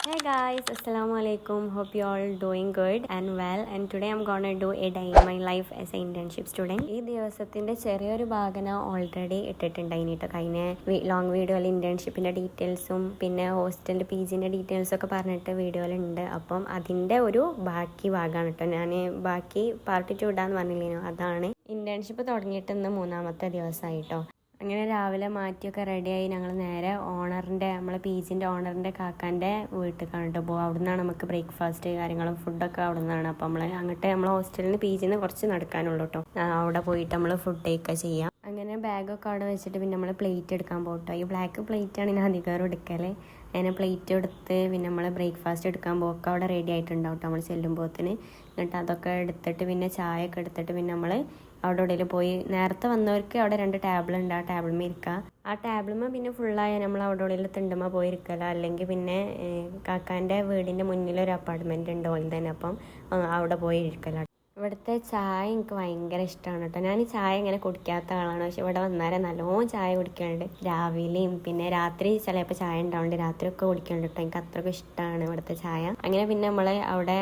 Hey guys, Assalamu alaikum. Hope you all doing good and well. And today I'm gonna do a day in my life as an internship student. ഈ ദിവസത്തിന്റെ ചെറിയൊരു ഭാഗന already ഇട്ടിട്ടുണ്ടായിന് കേട്ടോ. കഴിഞ്ഞ long വീഡിയോയിൽ ഇന്റേൺഷിപ്പിന്റെ ഡീറ്റെയിൽസും പിന്നെ ഹോസ്റ്റലിന്റെ PGന്റെ ഡീറ്റെയിൽസും ഒക്കെ പറഞ്ഞിട്ട് വീഡിയോയിലുണ്ട്. അപ്പം അതിന്റെ ഒരു ബാക്കി ഭാഗമാണ് കേട്ടോ. ഞാൻ ബാക്കി പാർട്ട് 2 ഇടാന്ന് പറഞ്ഞില്ലേനോ, അതാണ്. ഇന്റേൺഷിപ്പ് തുടങ്ങിയിട്ട് ഇന്ന് 3ാമത്തെ ദിവസമായിട്ടോ. അങ്ങനെ രാവിലെ മാറ്റിയൊക്കെ റെഡിയായി ഞങ്ങൾ നേരെ നമ്മളെ PGന്റെ ഓണറിൻ്റെ കാക്കാൻ്റെ വീട്ടിൽ കേട്ടോ പോകും. അവിടെ നിന്നാണ് നമുക്ക് ബ്രേക്ക്ഫാസ്റ്റ് കാര്യങ്ങളും ഫുഡൊക്കെ അവിടെ നിന്നാണ്. അപ്പം നമ്മളെ ഹോസ്റ്റലിന് PGന്ന് കുറച്ച് നടക്കാനുള്ളൂ കേട്ടോ. അവിടെ പോയിട്ട് നമ്മൾ ഫുഡ് കഴിക്കുക ചെയ്യാം. അങ്ങനെ ബാഗൊക്കെ അവിടെ വെച്ചിട്ട് പിന്നെ നമ്മൾ പ്ലേറ്റ് എടുക്കാൻ പോകട്ടോ. ഈ ബ്ലാക്ക് പ്ലേറ്റാണ് ഞാൻ അധികം എടുക്കല്. അങ്ങനെ പ്ലേറ്റ് എടുത്ത് പിന്നെ നമ്മൾ ബ്രേക്ക്ഫാസ്റ്റ് എടുക്കാൻ പോകുക അവിടെ റെഡി ആയിട്ടുണ്ടാവും കേട്ടോ നമ്മൾ ചെല്ലുമ്പോഴത്തിന്. എന്നിട്ട് അതൊക്കെ എടുത്തിട്ട് പിന്നെ ചായ ഒക്കെ എടുത്തിട്ട് പിന്നെ നമ്മൾ അവിടെ എവിടെയെങ്കിലും പോയി നേരത്തെ വന്നവർക്ക് അവിടെ 2 ടേബിളുണ്ട്, ആ ടേബിളുമ്മ ഇരിക്കുക. ആ ടേബിളുമ്മ പിന്നെ ഫുള്ളായ നമ്മൾ അവിടെ എവിടെയെങ്കിലും തിണ്ടുമ്മ പോയിരിക്കല. അല്ലെങ്കിൽ പിന്നെ കാക്കാൻ്റെ വീടിൻ്റെ മുന്നിലൊരു അപ്പാർട്ട്മെൻറ്റ് ഉണ്ട് ഓയിൽ തന്നെ, അപ്പം അവിടെ പോയി ഇരിക്കല. ഇവിടുത്തെ ചായ എനിക്ക് ഭയങ്കര ഇഷ്ടമാണ് കേട്ടോ. ഞാൻ ഈ ചായ ഇങ്ങനെ കുടിക്കാത്ത ആളാണ്, പക്ഷെ ഇവിടെ വന്നാലേ നല്ലോണം ചായ കുടിക്കാനുണ്ട്. രാവിലെയും പിന്നെ രാത്രി ചിലപ്പോൾ ചായ ഉണ്ടാവുന്നുണ്ട്, രാത്രിയൊക്കെ കുടിക്കാനുണ്ട് കേട്ടോ. എനിക്ക് അത്രയ്ക്കും ഇഷ്ടമാണ് ഇവിടുത്തെ ചായ. അങ്ങനെ പിന്നെ നമ്മൾ അവിടെ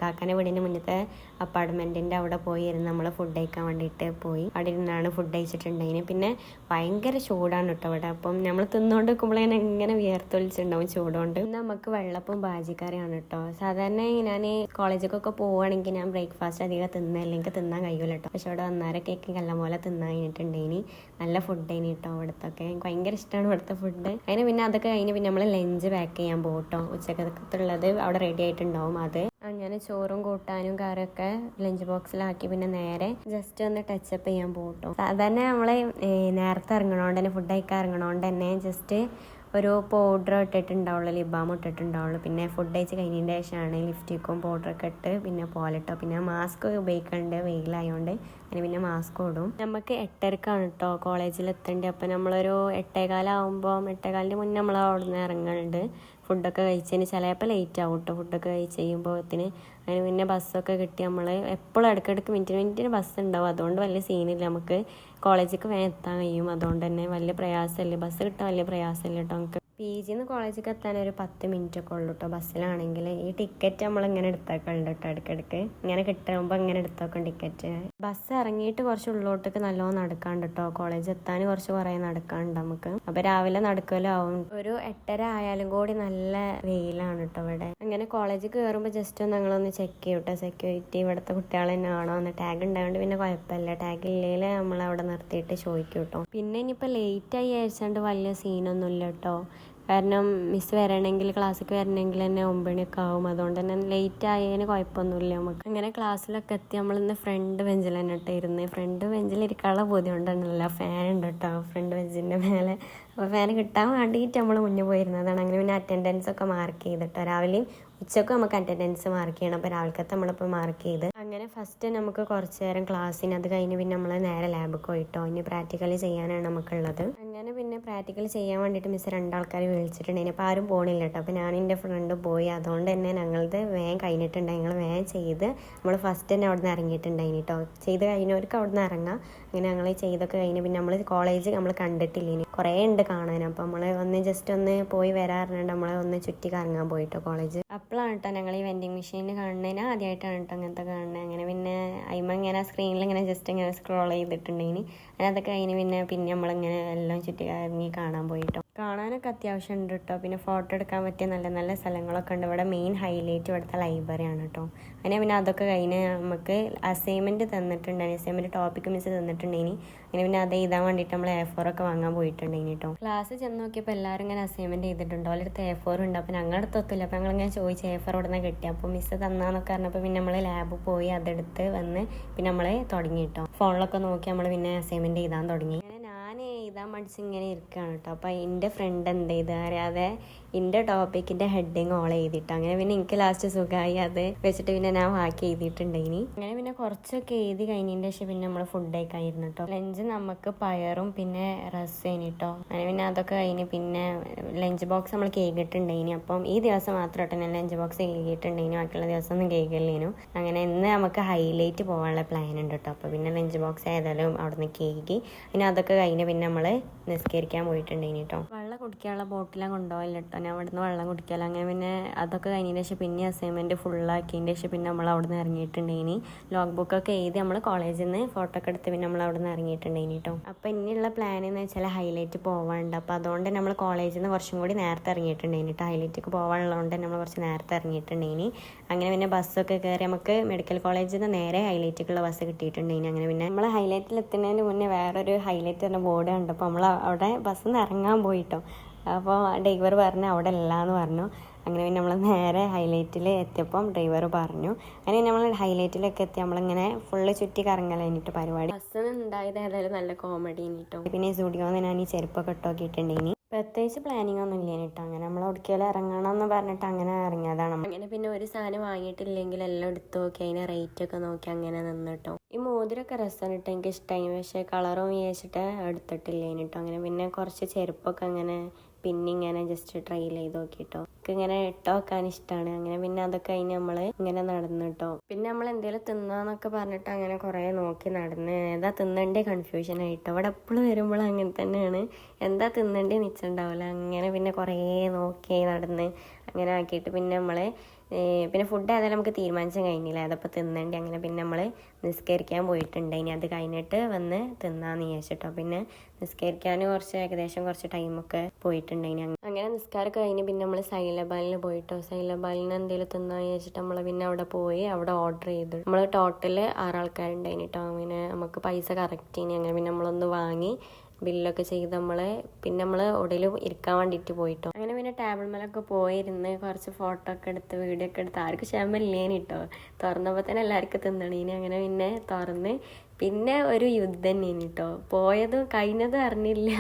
കാക്കാൻ്റെ വീടിൻ്റെ മുന്നത്തെ അപ്പാർട്ട്മെൻറ്റിൻ്റെ അവിടെ പോയി ഇരുന്ന് നമ്മൾ ഫുഡ് കഴിക്കാൻ വേണ്ടിയിട്ട് പോയി. അവിടെ ഇരുന്നാണ് ഫുഡ് കഴിച്ചിട്ടുണ്ടെങ്കിൽ പിന്നെ ഭയങ്കര ചൂടാണ് കേട്ടോ ഇവിടെ. അപ്പം നമ്മൾ തിന്നുകൊണ്ട് നിൽക്കുമ്പോഴേ ഇങ്ങനെ വിയർത്തൊലിച്ചിട്ടുണ്ടാവും ചൂടുകൊണ്ട്. നമുക്ക് വെള്ളപ്പും ബാജിക്കറിയാണ് കേട്ടോ. സാധാരണ ഞാൻ കോളേജിലേക്കൊക്കെ പോവുകയാണെങ്കിൽ ഞാൻ ബ്രേക്ക്ഫാസ്റ്റ് അധികം തിന്നല്ലെങ്കിൽ തിന്നാൻ കഴിയൂല കേട്ടോ. പക്ഷെ അവിടെ വന്നാരൊക്കെ നല്ല പോലെ തിന്നാൻ കഴിഞ്ഞിട്ടുണ്ടേനി. നല്ല ഫുഡ് ആയിന് കേട്ടോ ഇവിടുത്തൊക്കെ. എനിക്ക് ഭയങ്കര ഇഷ്ടമാണ് ഇവിടുത്തെ ഫുഡ്. അതിന് പിന്നെ അതൊക്കെ കഴിഞ്ഞ് പിന്നെ നമ്മൾ ലഞ്ച് പാക്ക് ചെയ്യാൻ പോകും കേട്ടോ. ഉച്ചക്കത്തുള്ളത് അവിടെ റെഡി ആയിട്ടുണ്ടാവും. അത് അങ്ങനെ ചോറും കൂട്ടാനും കറിയൊക്കെ ലഞ്ച് ബോക്സിലാക്കി പിന്നെ നേരെ ജസ്റ്റ് ഒന്ന് ടച്ചപ്പ് ചെയ്യാൻ പോകും കേട്ടോ. സാധാരണ നമ്മള് നേരത്തെ ഇറങ്ങണോണ്ട് തന്നെ ഫുഡ് കഴിക്കാൻ ഇറങ്ങണോണ്ട് തന്നെ ജസ്റ്റ് ഒരു പൗഡർ ഇട്ടിട്ടുണ്ടാവുള്ളൂ, ലിബാം ഇട്ടിട്ടുണ്ടാവുള്ളൂ. പിന്നെ ഫുഡ് കഴിച്ച് കഴിഞ്ഞതിൻ്റെ ശേഷമാണ് ലിപ്സ്റ്റിക്കും പൗഡറൊക്കെ ഇട്ട് പിന്നെ പോലിട്ടോ. പിന്നെ മാസ്ക് ഉപയോഗിക്കുന്നുണ്ട് വെയിലായതുകൊണ്ട്, അങ്ങനെ പിന്നെ മാസ്ക് ഇടും. നമുക്ക് 8:30 കേട്ടോ കോളേജിൽ എത്തേണ്ടത്. അപ്പം നമ്മളൊരു 8:15 മുന്നേ നമ്മൾ അവിടെ നിന്ന് ഇറങ്ങുന്നുണ്ട്. ഫുഡൊക്കെ കഴിച്ചതിന് ചിലപ്പോൾ ലേറ്റ് ആവും കേട്ടോ ഫുഡൊക്കെ കഴിച്ച് കഴിയുമ്പോഴത്തിന്. അതിന് പിന്നെ ബസ്സൊക്കെ കിട്ടി നമ്മൾ എപ്പോഴും ഇടയ്ക്കിടയ്ക്ക് മിനിറ്റിന് ബസ് ഉണ്ടാവും. അതുകൊണ്ട് വലിയ സീനില്ല, നമുക്ക് കോളേജിലേക്ക് വേഗം എത്താൻ കഴിയും. അതുകൊണ്ട് തന്നെ വലിയ പ്രയാസമില്ല, ബസ് കിട്ടാൻ വലിയ പ്രയാസമില്ല കേട്ടോ. നമുക്ക് PGന്ന് കോളേജിലേക്ക് എത്താൻ ഒരു 10 മിനിറ്റൊക്കെ ഉള്ളൂ കേട്ടോ ബസ്സിലാണെങ്കിൽ. ഈ ടിക്കറ്റ് നമ്മളിങ്ങനെ എടുത്തേക്കുണ്ട് കേട്ടോ ഇടയ്ക്കിടയ്ക്ക്. ഇങ്ങനെ കിട്ടുമ്പോൾ ഇങ്ങനെ എടുത്തേക്കും ടിക്കറ്റ്. ബസ് ഇറങ്ങിയിട്ട് കുറച്ച് ഉള്ളോട്ടേക്ക് നല്ലോണം നടക്കാണ്ട് കേട്ടോ. കോളേജ് എത്താൻ കുറേ നടക്കാണ്ട് നമുക്ക്. അപ്പോൾ രാവിലെ നടക്കലും ആവും. ഒരു 8:30 ആയാലും കൂടി നല്ല വെയിലാണ് കേട്ടോ ഇവിടെ. അങ്ങനെ കോളേജിൽ കയറുമ്പോൾ ജസ്റ്റ് ഒന്ന് ഞങ്ങളൊന്ന് ചെക്ക് ചെയ്യും കേട്ടോ. സെക്യൂരിറ്റി ഇവിടുത്തെ കുട്ടികൾ തന്നെ ആണോ എന്ന്. ടാഗ് ഉണ്ടായതുകൊണ്ട് പിന്നെ കുഴപ്പമില്ല. ടാഗ് ഇല്ലെങ്കിൽ നമ്മളവിടെ നിർത്തിയിട്ട് ചോദിക്കും കേട്ടോ. പിന്നെ ഇനിയിപ്പോൾ ലേറ്റായി അയച്ചാണ്ട് വലിയ സീനൊന്നും ഇല്ല കേട്ടോ. കാരണം മിസ് വരണമെങ്കിൽ ക്ലാസ്സിലേക്ക് വരണമെങ്കിൽ തന്നെ 9 മണിയൊക്കെ ആവും. അതുകൊണ്ട് തന്നെ ലേറ്റ് ആയതിന് കുഴപ്പമൊന്നുമില്ല നമുക്ക്. അങ്ങനെ ക്ലാസ്സിലൊക്കെ എത്തി നമ്മളിന്ന് ഫ്രണ്ട് ബെഞ്ചിൽ തന്നെ ഇട്ട് ഇരുന്ന്. ഫ്രണ്ട് ബെഞ്ചിൽ ഇരിക്കാനുള്ള ബോധ്യം കൊണ്ടാണല്ലോ ഫാൻ ഉണ്ട് കേട്ടോ ഫ്രണ്ട് ബെഞ്ചിൻ്റെ മേലെ. അപ്പോൾ ഫാൻ കിട്ടാൻ വേണ്ടിയിട്ട് നമ്മൾ മുന്നേ പോയിരുന്നതാണ്. അങ്ങനെ പിന്നെ അറ്റൻഡൻസ് ഒക്കെ മാർക്ക് ചെയ്തിട്ടോ. രാവിലെയും ഉച്ചക്കും നമുക്ക് അറ്റൻഡൻസ് മാർക്ക് ചെയ്യണം. അപ്പോൾ രാവിലത്തെ നമ്മളിപ്പോൾ മാർക്ക് ചെയ്ത് അങ്ങനെ ഫസ്റ്റ് നമുക്ക് കുറച്ച് നേരം ക്ലാസ്സിന്, അത് കഴിഞ്ഞ് പിന്നെ നമ്മൾ നേരെ ലാബിൽ പോയിട്ടോ. ഇനി പ്രാക്ടിക്കലി ചെയ്യാനാണ് നമുക്കുള്ളത്. അങ്ങനെ പിന്നെ പ്രാക്ടിക്കൽ ചെയ്യാൻ വേണ്ടിയിട്ട് മിസ് 2 ആൾക്കാർ വിളിച്ചിട്ടുണ്ടായിരുന്നു. അപ്പോൾ ആരും പോകണില്ല കേട്ടോ. അപ്പോൾ ഞാൻ എൻ്റെ ഫ്രണ്ട് പോയി. അതുകൊണ്ട് തന്നെ ഞങ്ങളത് വേഗം കഴിഞ്ഞിട്ടുണ്ടായി. ഞങ്ങൾ വേഗം ചെയ്ത് നമ്മൾ ഫസ്റ്റ് തന്നെ അവിടെ നിന്ന് ഇറങ്ങിയിട്ടുണ്ടായിന് കേട്ടോ. ചെയ്ത് കഴിഞ്ഞവർക്ക് അവിടെ നിന്ന് ഇറങ്ങാം. അങ്ങനെ ഞങ്ങൾ ചെയ്തൊക്കെ കഴിഞ്ഞ് പിന്നെ നമ്മൾ കോളേജ് നമ്മൾ കണ്ടിട്ടില്ല, ഇനി കുറേ ഉണ്ട് കാണാൻ. അപ്പോൾ നമ്മൾ ഒന്ന് ജസ്റ്റ് ഒന്ന് പോയി വരാറുണ്ട്. നമ്മളെ ഒന്ന് ചുറ്റി കറങ്ങാൻ പോയിട്ടോ കോളേജ്. അപ്പോഴാണ് കേട്ടോ ഞങ്ങൾ ഈ വെൻഡിങ് മെഷീനിൽ കാണുന്നതിന് ആദ്യമായിട്ടാണ് കേട്ടോ അങ്ങനത്തെ കാണുന്നത്. അങ്ങനെ പിന്നെ അയിമ ഇങ്ങനെ സ്ക്രീനിൽ ഇങ്ങനെ ജസ്റ്റ് ഇങ്ങനെ സ്ക്രോൾ ചെയ്തിട്ടുണ്ടെങ്കിൽ അതിനകത്തൊക്കെ കഴിഞ്ഞ് പിന്നെ നമ്മളിങ്ങനെ എല്ലാം ചുറ്റി കറങ്ങി കാണാൻ പോയിട്ടോ. കാണാനൊക്കെ അത്യാവശ്യം ഉണ്ട് കേട്ടോ. പിന്നെ ഫോട്ടോ എടുക്കാൻ പറ്റിയ നല്ല നല്ല സ്ഥലങ്ങളൊക്കെ ഉണ്ട് ഇവിടെ. മെയിൻ ഹൈലൈറ്റ് ഇവിടുത്തെ ലൈബ്രറിയാണ് കേട്ടോ. അങ്ങനെ പിന്നെ അതൊക്കെ കഴിഞ്ഞ് നമുക്ക് അസൈൻമെൻറ്റ് തന്നിട്ടുണ്ടായിരുന്നു. അസൈൻമെൻറ്റ് ടോപ്പിക്ക് മിസ് തന്നിട്ടുണ്ടെങ്കിൽ അങ്ങനെ പിന്നെ അത് എഴുതാൻ വേണ്ടിയിട്ട് നമ്മൾ A4 ഒക്കെ വാങ്ങാൻ പോയിട്ടുണ്ടെങ്കിൽ കേട്ടോ. ക്ലാസ് ചെന്ന് നോക്കിയപ്പോൾ എല്ലാവരും ഇങ്ങനെ അസൈൻമെൻറ്റ് ചെയ്തിട്ടുണ്ടോ, അവരുടെ A4 ഉണ്ട്. അപ്പോൾ ഞങ്ങളുടെ അടുത്തൊത്തില്ല. അപ്പോൾ ഞങ്ങളിങ്ങനെ ചോദിച്ചു A4 ഇവിടെ നിന്ന് കിട്ടി. അപ്പോൾ മിസ് തന്നാന്നൊക്കെ പറഞ്ഞപ്പോൾ പിന്നെ നമ്മൾ ലാബിൽ പോയി അതെടുത്ത് വന്ന് പിന്നെ നമ്മൾ തുടങ്ങി കേട്ടോ. ഫോണിലൊക്കെ നോക്കി നമ്മൾ പിന്നെ അസൈൻമെൻറ്റ് എഴുതാൻ തുടങ്ങി. ഞാൻ എഴുതാൻ മടിച്ച് ഇങ്ങനെ ഇരിക്കുകയാണ് കേട്ടോ. അപ്പോൾ എൻ്റെ ഫ്രണ്ട് എന്ത് ചെയ്ത് അറിയാതെ എൻ്റെ ടോപ്പിക്കിൻ്റെ ഹെഡിങ് ഓൾ എഴുതിയിട്ട് അങ്ങനെ പിന്നെ എനിക്ക് ലാസ്റ്റ് സുഖമായി. അത് വെച്ചിട്ട് പിന്നെ ഞാൻ ബാക്കി എഴുതിയിട്ടുണ്ടായിനി. അങ്ങനെ പിന്നെ കുറച്ചൊക്കെ എഴുതി കഴിഞ്ഞതിൻ്റെ ശേഷം പിന്നെ നമ്മൾ ഫുഡ് കഴിക്കായിരുന്നു കേട്ടോ. ലഞ്ച് നമുക്ക് പയറും പിന്നെ റസ്സേനി കേട്ടോ. അങ്ങനെ പിന്നെ അതൊക്കെ കഴിഞ്ഞ് പിന്നെ ലഞ്ച് ബോക്സ് നമ്മൾ കേക്കിട്ടുണ്ടായിനി. അപ്പം ഈ ദിവസം മാത്രം കേട്ടോ ഞാൻ ലഞ്ച് ബോക്സ് കേക്കിട്ടുണ്ടായിനി, ബാക്കിയുള്ള ദിവസം ഒന്നും കേക്കില്ലേനു. അങ്ങനെ ഇന്ന് നമുക്ക് ഹൈലൈറ്റ് പോകാനുള്ള പ്ലാൻ ഉണ്ട് കേട്ടോ. അപ്പോൾ പിന്നെ ലഞ്ച് ബോക്സ് ഏതായാലും അവിടെ നിന്ന് കേക്ക് പിന്നെ അതൊക്കെ കഴിഞ്ഞ് പിന്നെ നമ്മൾ നിസ്കരിക്കാൻ പോയിട്ടുണ്ടായിനി കേട്ടോ. വെള്ളം കുടിക്കാനുള്ള ബോട്ടിലാണ് കൊണ്ടുപോകില്ല കേട്ടോ, ഞാൻ അവിടെ നിന്ന് വെള്ളം കുടിക്കാമല്ലോ. അങ്ങനെ പിന്നെ അതൊക്കെ കഴിഞ്ഞതിന് ശേഷം പിന്നെ അസൈൻമെൻറ്റ് ഫുള്ളാക്കിയതിൻ്റെ ശേഷം പിന്നെ നമ്മൾ അവിടെ നിന്ന് ഇറങ്ങിയിട്ടുണ്ടേനി. ലോഗ് ബുക്കൊക്കെ എഴുതി നമ്മൾ കോളേജിൽ നിന്ന് ഫോട്ടോ ഒക്കെ എടുത്ത് പിന്നെ നമ്മൾ അവിടെ നിന്ന് ഇറങ്ങിയിട്ടുണ്ടേനി കേട്ടോ. അപ്പോൾ ഇനിയുള്ള പ്ലാൻ എന്ന് വെച്ചാൽ ഹൈലൈറ്റ് പോകാനുണ്ട്. അപ്പോൾ അതുകൊണ്ട് നമ്മൾ കോളേജിൽ നിന്ന് കുറച്ചും കൂടി നേരത്തെ ഇറങ്ങിയിട്ടുണ്ടേനി കേട്ടോ. ഹൈലൈറ്റിക്ക് പോകാനുള്ളതുകൊണ്ട് നമ്മൾ കുറച്ച് നേരത്തെ ഇറങ്ങിയിട്ടുണ്ടേനി. അങ്ങനെ പിന്നെ ബസ്സൊക്കെ കയറി നമുക്ക് മെഡിക്കൽ കോളേജിൽ നിന്ന് നേരെ ഹൈലൈറ്റിക്കുള്ള ബസ് കിട്ടിയിട്ടുണ്ടേനി. അങ്ങനെ പിന്നെ നമ്മൾ ഹൈലൈറ്റിൽ എത്തുന്നതിന് മുന്നേ വേറൊരു ഹൈലൈറ്റ് എന്ന ബോർഡ് കണ്ടപ്പോൾ നമ്മൾ അവിടെ ബസ്സിൽ നിന്ന് ഇറങ്ങാൻ പോയിട്ടോ. അപ്പോൾ ഡ്രൈവർ പറഞ്ഞു അവിടെ ഇല്ല എന്ന് പറഞ്ഞു. അങ്ങനെ പിന്നെ നമ്മൾ നേരെ ഹൈലൈറ്റിൽ എത്തിയപ്പം ഡ്രൈവർ പറഞ്ഞു. അങ്ങനെ നമ്മൾ ഹൈലൈറ്റിലൊക്കെ എത്തി നമ്മളിങ്ങനെ ഫുള്ള് ചുറ്റി കറങ്ങലായിട്ട് പരിപാടി. ബസ്സിന് ഉണ്ടായത് ഏതായാലും നല്ല കോമഡി കേട്ടോ. പിന്നെ സ്റ്റുഡിയോന്ന് ഞാൻ ഈ ചെരുപ്പൊക്കെ ഇട്ടോക്കിയിട്ടുണ്ടെങ്കിൽ പ്രത്യേകിച്ച് പ്ലാനിങ് ഒന്നും ഇല്ല കേട്ടോ. അങ്ങനെ നമ്മൾ ഒരിക്കലും ഇറങ്ങണം എന്ന് പറഞ്ഞിട്ട് അങ്ങനെ ഇറങ്ങിയതാണ്. അങ്ങനെ പിന്നെ ഒരു സാധനം വാങ്ങിയിട്ടില്ലെങ്കിൽ എല്ലാം എടുത്ത് നോക്കി അതിന് റേറ്റ് ഒക്കെ നോക്കി അങ്ങനെ നിന്നിട്ടോ. ഈ മോതിരൊക്കെ രസമാണ് കേട്ടോ, എനിക്ക് ഇഷ്ടമായി. പക്ഷേ കളറും വിചാരിച്ചിട്ട് എടുത്തിട്ടില്ല കേട്ടോ. അങ്ങനെ പിന്നെ കുറച്ച് ചെരുപ്പൊക്കെ അങ്ങനെ പിന്നിങ്ങനെ ജസ്റ്റ് ട്രൈ ചെയ്ത് നോക്കിട്ടോ. ഇങ്ങനെ ഇട്ടോ വെക്കാൻ ഇഷ്ടമാണ്. അങ്ങനെ പിന്നെ അതൊക്കെ കഴിഞ്ഞ് നമ്മൾ ഇങ്ങനെ നടന്നു കേട്ടോ. പിന്നെ നമ്മൾ എന്തെങ്കിലും തിന്നാന്നൊക്കെ പറഞ്ഞിട്ട് അങ്ങനെ കുറേ നോക്കി നടന്ന് ഏതാ തിന്നണ്ടേ കൺഫ്യൂഷൻ ആയിട്ടോ. അവിടെ എപ്പോഴും വരുമ്പോൾ അങ്ങനെ തന്നെയാണ്, എന്താ തിന്നണ്ടേ നിശ്ചയുണ്ടാവില്ല. അങ്ങനെ പിന്നെ കുറേ നോക്കി നടന്ന് അങ്ങനെ ആക്കിയിട്ട് പിന്നെ നമ്മൾ പിന്നെ ഫുഡ് ഏതായാലും നമുക്ക് തീരുമാനിച്ചാൽ കഴിഞ്ഞില്ല അതപ്പോൾ തിന്നണ്ടേ. അങ്ങനെ പിന്നെ നമ്മൾ നിസ്കരിക്കാൻ പോയിട്ടുണ്ട്. ഇനി അത് കഴിഞ്ഞിട്ട് വന്ന് തിന്നാന്ന് വിചാരിച്ചിട്ടോ. പിന്നെ നിസ്കരിക്കാൻ ഏകദേശം കുറച്ച് ടൈമൊക്കെ പോയിട്ടുണ്ടായിന്. അങ്ങനെ നിസ്കാരമൊക്കെ കഴിഞ്ഞ് പിന്നെ നമ്മൾ സൈലബാലിന് പോയിട്ടോ. സൈലബാലിന് എന്തെങ്കിലും തിന്നാന്ന് വിചാരിച്ചിട്ട് നമ്മൾ പിന്നെ അവിടെ പോയി അവിടെ ഓർഡർ ചെയ്തു. നമ്മൾ ടോട്ടൽ 6 ആൾക്കാരുണ്ടായിന് കേട്ടോ. അങ്ങനെ നമുക്ക് പൈസ കറക്റ്റ് ചെയ്യണി. അങ്ങനെ പിന്നെ നമ്മളൊന്ന് വാങ്ങി ബില്ലൊക്കെ ചെയ്ത് പിന്നെ നമ്മൾ എവിടെയും ഇരിക്കാൻ വേണ്ടിയിട്ട് പോയിട്ടോ. അങ്ങനെ പിന്നെ ടേബിൾ മേലൊക്കെ പോയിരുന്ന് കുറച്ച് ഫോട്ടോ ഒക്കെ എടുത്ത് വീഡിയോ ഒക്കെ എടുത്ത് ആർക്കും ക്ഷമയില്ലേനി കേട്ടോ. തുറന്നപ്പോൾ തന്നെ എല്ലാവർക്കും തിന്നണീന്. അങ്ങനെ പിന്നെ തുറന്ന് പിന്നെ ഒരു യുദ്ധം തന്നെയാണ് കേട്ടോ. പോയതും കഴിഞ്ഞതും അറിഞ്ഞില്ല,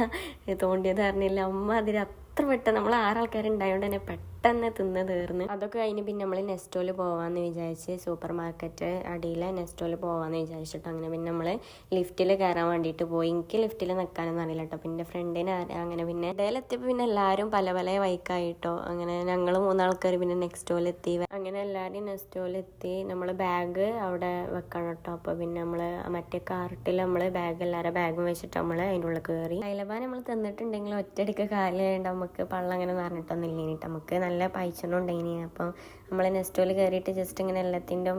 തോണ്ടിയതും അറിഞ്ഞില്ല. അമ്മ അതിൽ അത്ര പെട്ടെന്ന് നമ്മൾ 6 ആൾക്കാരുണ്ടായതുകൊണ്ട് തന്നെ പെട്ടെന്ന് തിന്ന് തീർന്ന്. അതൊക്കെ കഴിഞ്ഞ് പിന്നെ നമ്മൾ നെസ്റ്റോയിൽ പോകാമെന്ന് വിചാരിച്ച് സൂപ്പർ മാർക്കറ്റ് അടിയിലെ നെസ്റ്റോയിൽ പോകാമെന്ന് വിചാരിച്ചിട്ടോ. അങ്ങനെ പിന്നെ നമ്മൾ ലിഫ്റ്റിൽ കയറാൻ വേണ്ടിയിട്ട് പോയി. എനിക്ക് ലിഫ്റ്റിൽ നിൽക്കാനൊന്നും അറിയില്ല കേട്ടോ. പിന്നെ ഫ്രണ്ടിന് അങ്ങനെ പിന്നെ ഇടയിലെത്തിയപ്പോൾ പിന്നെ എല്ലാവരും പല പല വൈക്കായിട്ടോ. അങ്ങനെ ഞങ്ങൾ 3 ആൾക്കാർ പിന്നെ നെക്സ്റ്റോയിലെത്തി. അങ്ങനെ എല്ലാവരും നെസ്റ്റോയിലെത്തി. നമ്മൾ ബാഗ് അവിടെ വെക്കണം കേട്ടോ. അപ്പോൾ പിന്നെ നമ്മൾ മറ്റേ കാർട്ടിൽ നമ്മൾ എല്ലാവരുടെ ബാഗും വെച്ചിട്ട് നമ്മൾ അതിൻ്റെ ഉള്ളിൽ കയറി. സൈലബാൻ നമ്മൾ തിന്നിട്ടുണ്ടെങ്കിൽ ഒറ്റയടിക്ക് കാലുണ്ട് നമുക്ക് പള്ളം അങ്ങനെ നിറഞ്ഞിട്ടൊന്നും ഇല്ലേനിട്ട്. നമുക്ക് നല്ല പൈസ ഉണ്ടായിനി. അപ്പം നമ്മൾ നെസ്റ്റോയിൽ കയറിയിട്ട് ജസ്റ്റ് ഇങ്ങനെ എല്ലാത്തിൻ്റെ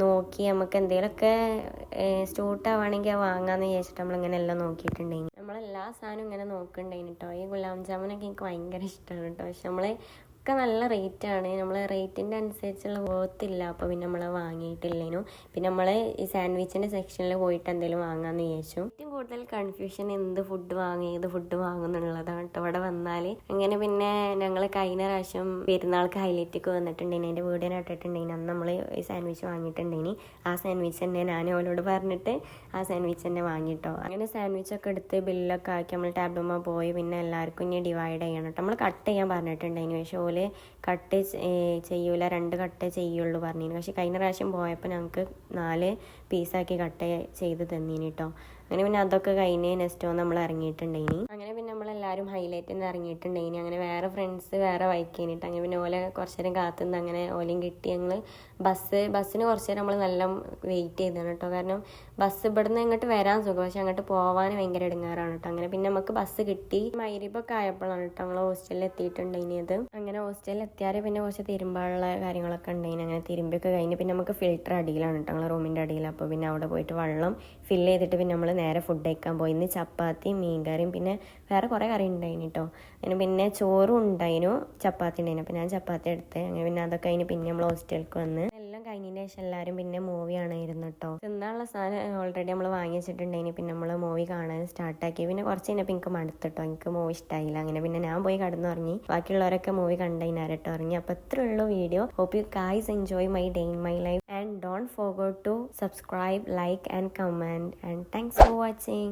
നോക്കി നമുക്ക് എന്തെങ്കിലുമൊക്കെ സ്റ്റൂട്ടാവുകയാണെങ്കിൽ വാങ്ങാമെന്ന് വിചാരിച്ചിട്ട് നമ്മളിങ്ങനെ എല്ലാം നോക്കിയിട്ടുണ്ടെങ്കിൽ നമ്മളെല്ലാ സാധനവും ഇങ്ങനെ നോക്കുന്നുണ്ടായിന് കേട്ടോ. ഈ ഗുലാം ജാമുനൊക്കെ എനിക്ക് ഭയങ്കര ഇഷ്ടമാണ് കേട്ടോ. പക്ഷെ നമ്മൾ ഒക്കെ നല്ല റേറ്റാണ്. നമ്മൾ റേറ്റിൻ്റെ അനുസരിച്ചുള്ള വർത്തില്ല. അപ്പോൾ പിന്നെ നമ്മൾ വാങ്ങിയിട്ടില്ലേനു. പിന്നെ നമ്മൾ ഈ സാൻഡ്വിച്ചിൻ്റെ സെക്ഷനിൽ പോയിട്ട് എന്തെങ്കിലും വാങ്ങാമെന്ന് വിചാരിച്ചു. ഏറ്റവും കൂടുതൽ കൺഫ്യൂഷൻ എന്ത് ഫുഡ് വാങ്ങി ഏത് ഫുഡ് വാങ്ങുന്നുള്ളതാണ് കേട്ടോ ഇവിടെ വന്നാൽ. അങ്ങനെ പിന്നെ ഞങ്ങൾ കഴിഞ്ഞ പ്രാവശ്യം പെരുന്നാൾക്ക് ഹൈലൈറ്റിക്ക് വന്നിട്ടുണ്ടെങ്കിൽ അതിൻ്റെ വീഡിയോ ഇട്ടിട്ടുണ്ടെങ്കിൽ അന്ന് നമ്മൾ ഈ സാൻഡ്വിച്ച് വാങ്ങിയിട്ടുണ്ടെങ്കിൽ ആ സാൻഡ്വിച്ച് തന്നെ ഞാൻ അവളോട് പറഞ്ഞിട്ട് ആ സാൻഡ്വിച്ച് തന്നെ വാങ്ങിട്ടോ. അങ്ങനെ സാൻഡ്വിച്ചൊക്കെ എടുത്ത് ബില്ലൊക്കെ ആക്കി നമ്മൾ ടേബിളുമ്മ പോയി. പിന്നെ എല്ലാവർക്കും ഇനി ഡിവൈഡ് ചെയ്യണം കേട്ടോ. നമ്മൾ കട്ട് ചെയ്യാൻ പറഞ്ഞിട്ടുണ്ടെങ്കിൽ പക്ഷേ ഓല് കട്ട് ചെയ്യൂല, 2 കട്ട് ചെയ്യുള്ളൂ പറഞ്ഞിന്. പക്ഷെ കഴിഞ്ഞ പ്രാവശ്യം പോയപ്പോൾ ഞങ്ങൾക്ക് 4 പീസാക്കി കട്ട് ചെയ്ത് തന്നീന് കേട്ടോ. അങ്ങനെ പിന്നെ അതൊക്കെ കഴിഞ്ഞ് നെക്സ്റ്റ് നമ്മൾ ഇറങ്ങിയിട്ടുണ്ടായിനി. അങ്ങനെ പിന്നെ നമ്മളെല്ലാവരും ഹൈലൈറ്റിൽ നിന്ന് ഇറങ്ങിയിട്ടുണ്ടായിനി. അങ്ങനെ വേറെ ഫ്രണ്ട്സ് വേറെ വൈക്കിനിട്ട് അങ്ങനെ പിന്നെ ഓലെ കുറച്ച് നേരം കാത്തുനിന്ന് അങ്ങനെ ഓലയും കിട്ടി. ഞങ്ങൾ ബസ്സിന് കുറച്ച് നേരം നമ്മൾ നല്ല വെയിറ്റ് ചെയ്തതാണ് കേട്ടോ. കാരണം ബസ് ഇവിടുന്ന് ഇങ്ങോട്ട് വരാൻ സുഖം, പക്ഷെ അങ്ങോട്ട് പോകാൻ ഭയങ്കര ഇടങ്ങാറാണ് കേട്ടോ. അങ്ങനെ പിന്നെ നമുക്ക് ബസ് കിട്ടി. മഗ്‌രിബൊക്കെ ആയപ്പോഴാണ് കേട്ടോ ഞങ്ങൾ ഹോസ്റ്റലിൽ എത്തിയിട്ടുണ്ടായിനിയത്. അങ്ങനെ ഹോസ്റ്റലിൽ എത്തിയാൽ പിന്നെ കുറച്ച് തിരുമ്പാനുള്ള കാര്യങ്ങളൊക്കെ ഉണ്ടായിന്. അങ്ങനെ തിരുമ്പിയൊക്കെ കഴിഞ്ഞ് പിന്നെ നമുക്ക് ഫിൽറ്റർ അടിയിലാണ് കേട്ടോ ഞങ്ങൾ റൂമിൻ്റെ അടിയിൽ. അപ്പോൾ പിന്നെ അവിടെ പോയിട്ട് വെള്ളം ഫില്ല് ചെയ്തിട്ട് പിന്നെ നമ്മൾ നേരെ ഫുഡ് കഴിക്കാൻ പോയി. ഇന്ന് ചപ്പാത്തിയും മീൻകറിയും പിന്നെ വേറെ കുറേ കറി ഉണ്ടായിന് കേട്ടോ. അങ്ങനെ പിന്നെ ചോറും ഉണ്ടായിരുന്നു, ചപ്പാത്തി ഉണ്ടായിരുന്നു. അപ്പോൾ ഞാൻ ചപ്പാത്തി എടുത്ത് അങ്ങനെ പിന്നെ അതൊക്കെ കഴിഞ്ഞ് പിന്നെ നമ്മൾ ഹോസ്റ്റലിലേക്ക് വന്ന് എല്ലാം കഴിഞ്ഞതിന് ശേഷം എല്ലാവരും പിന്നെ മൂവി കാണായിരുന്നു കേട്ടോ. തിന്നാനുള്ള സാധനം ഓൾറെഡി നമ്മൾ വാങ്ങി വെച്ചിട്ടുണ്ടായിന്. പിന്നെ നമ്മൾ മൂവി കാണാൻ സ്റ്റാർട്ടാക്കി. പിന്നെ കുറച്ച് കഴിഞ്ഞപ്പോൾ എനിക്ക് മടുത്തിട്ടോ, എനിക്ക് മൂവി ഇഷ്ടമായില്ല. അങ്ങനെ പിന്നെ ഞാൻ പോയി കിടന്നുറങ്ങി. ബാക്കിയുള്ളവരൊക്കെ മൂവി കണ്ടതിനാരട്ടോ ഇറങ്ങി. അപ്പോൾ ഇത്രേ ഉള്ളൂ video. Hope you guys enjoy my day in my life and don't forget to subscribe, like and comment, and thanks for watching.